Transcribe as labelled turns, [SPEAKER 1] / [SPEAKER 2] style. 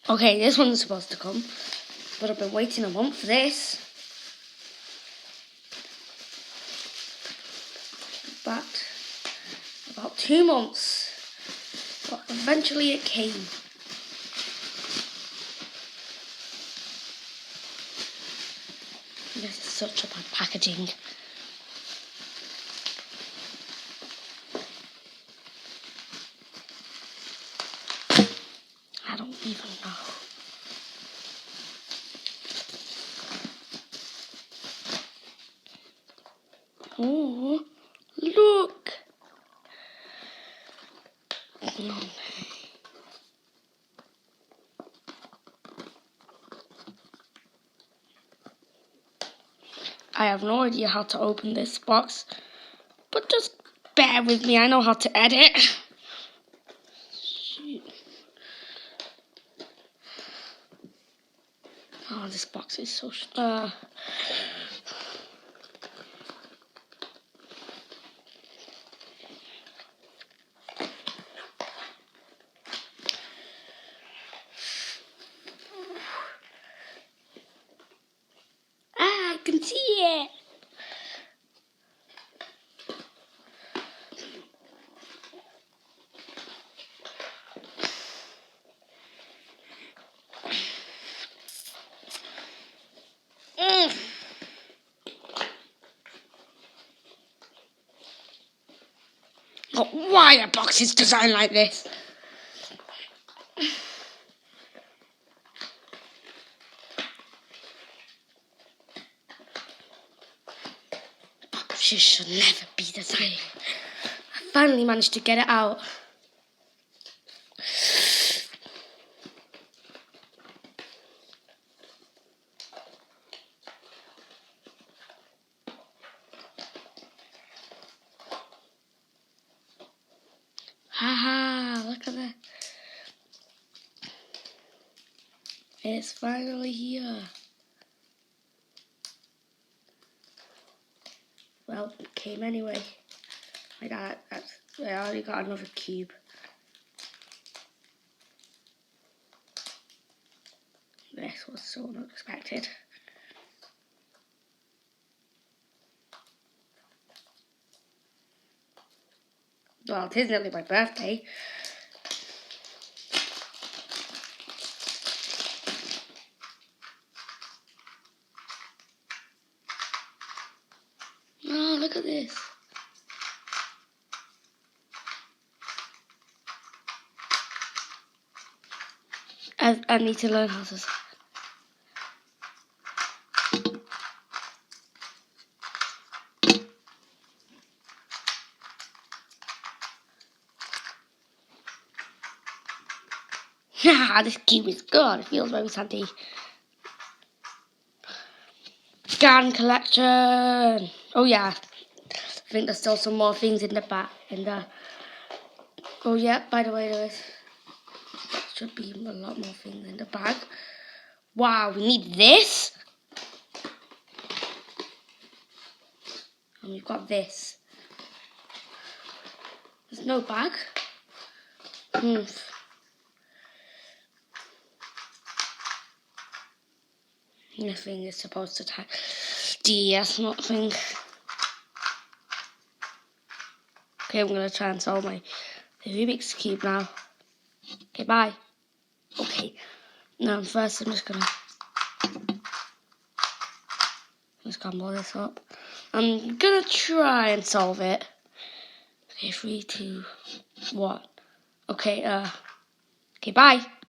[SPEAKER 1] Okay, this one's supposed to come, but I've been waiting a month for this. But about 2 months, but eventually it came. This is such a bad packaging. I don't even know. Oh, look! No. I have no idea how to open this box, but just bear with me. I know how to edit. Shoot. Oh, this box is so... I can see it. Oh, why are boxes designed like this? Boxes should never be designed. I finally managed to get it out. Haha, look at that. It's finally here. Well, it came anyway. I already got another cube. This was so unexpected. Well, it is nearly my birthday. Oh, look at this. I need to learn how to... This cube is good. It feels very sandy. Gun collection. Oh yeah. I think there's still some more things in the back. Oh yeah, by the way, there should be a lot more things in the bag. Wow, we need this. And we've got this. There's no bag. Nothing is supposed to tie. DS, nothing. Okay, I'm going to try and solve my Rubik's Cube now. Okay, bye. Okay, now first I'm just going to blow this up. I'm going to try and solve it. Okay, 3, 2, 1. Okay, bye.